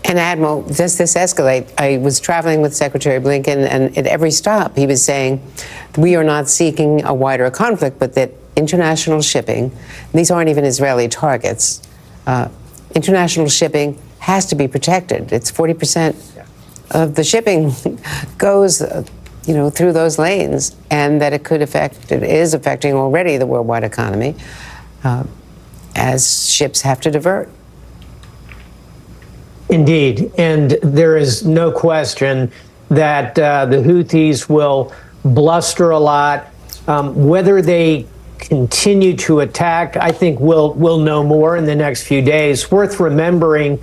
And Admiral, does this escalate? I was traveling with Secretary Blinken, and at every stop he was saying, we are not seeking a wider conflict, but that international shipping, these aren't even Israeli targets, international shipping has to be protected. It's 40% of the shipping goes through those lanes, and that it is affecting already the worldwide economy as ships have to divert. Indeed, and there is no question that the Houthis will bluster a lot. Whether they continue to attack, I think we'll know more in the next few days. Worth remembering,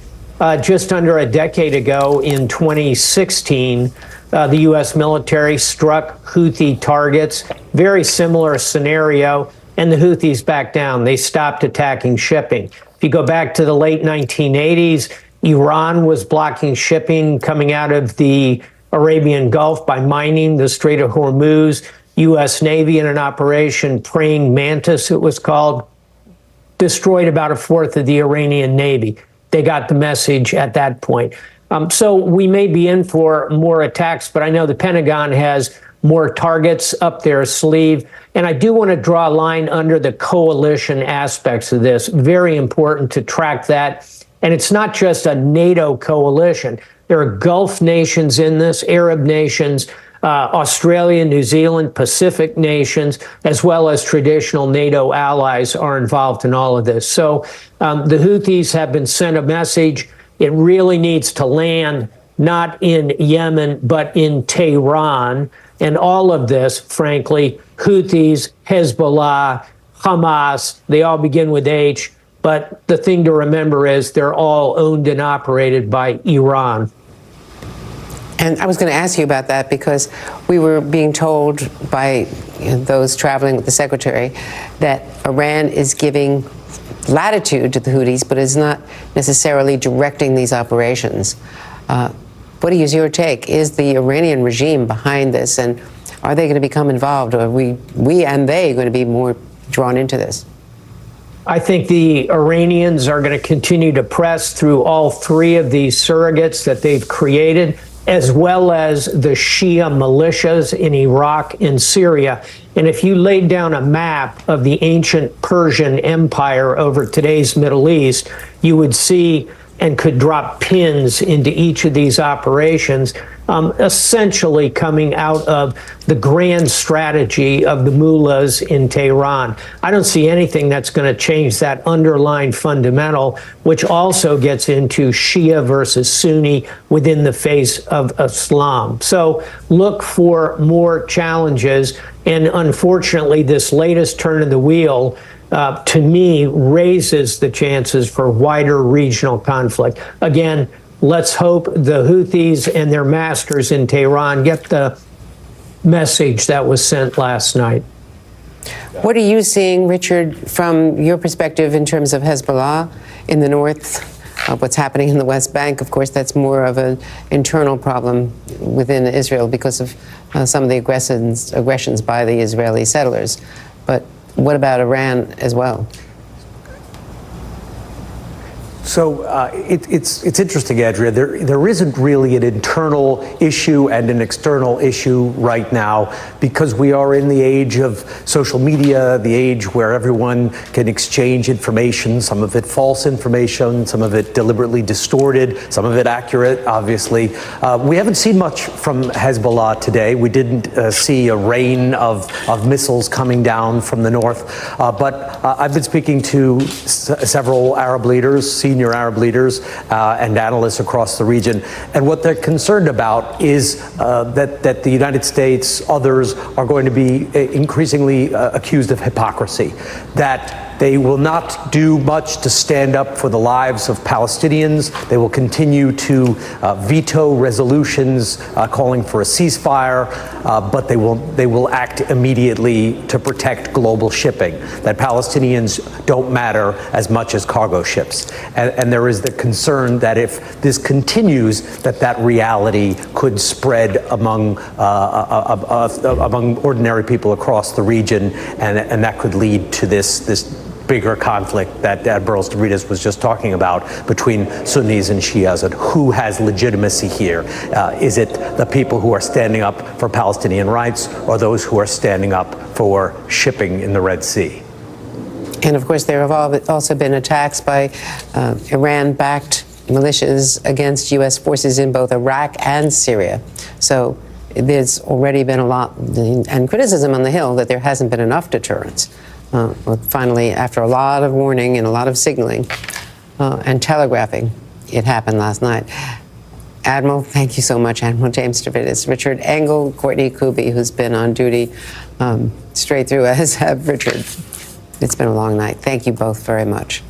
just under a decade ago in 2016, the U.S. military struck Houthi targets, very similar scenario, and the Houthis backed down. They stopped attacking shipping. If you go back to the late 1980s, Iran was blocking shipping coming out of the Arabian Gulf by mining the Strait of Hormuz. U.S. Navy, in an operation Praying Mantis, it was called, destroyed about a fourth of the Iranian Navy. They got the message at that point. So we may be in for more attacks, but I know the Pentagon has more targets up their sleeve. And I do want to draw a line under the coalition aspects of this. Very important to track that. And it's not just a NATO coalition. There are Gulf nations in this, Arab nations, Australia, New Zealand, Pacific nations, as well as traditional NATO allies are involved in all of this. So the Houthis have been sent a message. It really needs to land not in Yemen, but in Tehran. And all of this, frankly, Houthis, Hezbollah, Hamas, they all begin with H. But the thing to remember is they're all owned and operated by Iran. And I was going to ask you about that because we were being told by those traveling with the secretary that Iran is giving latitude to the Houthis, but is not necessarily directing these operations. What is your take? Is the Iranian regime behind this, and are they going to become involved, or are we and they going to be more drawn into this? I think the Iranians are going to continue to press through all three of these surrogates that they've created, as well as the Shia militias in Iraq and Syria. And if you laid down a map of the ancient Persian Empire over today's Middle East, you would see and could drop pins into each of these operations, essentially coming out of the grand strategy of the mullahs in Tehran. I don't see anything that's going to change that underlying fundamental, which also gets into Shia versus Sunni within the face of Islam. So look for more challenges. And unfortunately, this latest turn of the wheel, to me, raises the chances for wider regional conflict. Again, let's hope the Houthis and their masters in Tehran get the message that was sent last night. What are you seeing, Richard, from your perspective in terms of Hezbollah in the north? What's happening in the West Bank? Of course, that's more of an internal problem within Israel because of some of the aggressions by the Israeli settlers. But what about Iran as well? So it's interesting, Andrea. There isn't really an internal issue and an external issue right now because we are in the age of social media, the age where everyone can exchange information, some of it false information, some of it deliberately distorted, some of it accurate, obviously. We haven't seen much from Hezbollah today. We didn't see a rain of missiles coming down from the north. But I've been speaking to several Arab leaders, senior Arab leaders and analysts across the region. And what they're concerned about is that the United States, others, are going to be increasingly accused of hypocrisy, that they will not do much to stand up for the lives of Palestinians. They will continue to veto resolutions calling for a ceasefire, but they will act immediately to protect global shipping, that Palestinians don't matter as much as cargo ships. And there is the concern that if this continues, that reality could spread among ordinary people across the region, and that could lead to this bigger conflict that Admiral Stavridis was just talking about between Sunnis and Shias, and who has legitimacy here. Is it the people who are standing up for Palestinian rights, or those who are standing up for shipping in the Red Sea? And of course, there have also been attacks by Iran-backed militias against U.S. forces in both Iraq and Syria. So there's already been a lot, and criticism on the Hill that there hasn't been enough deterrence. But finally, after a lot of warning and a lot of signaling and telegraphing, it happened last night. Admiral, thank you so much, Admiral James Stavridis. Richard Engel, Courtney Kuby, who's been on duty straight through, as have Richard. It's been a long night. Thank you both very much.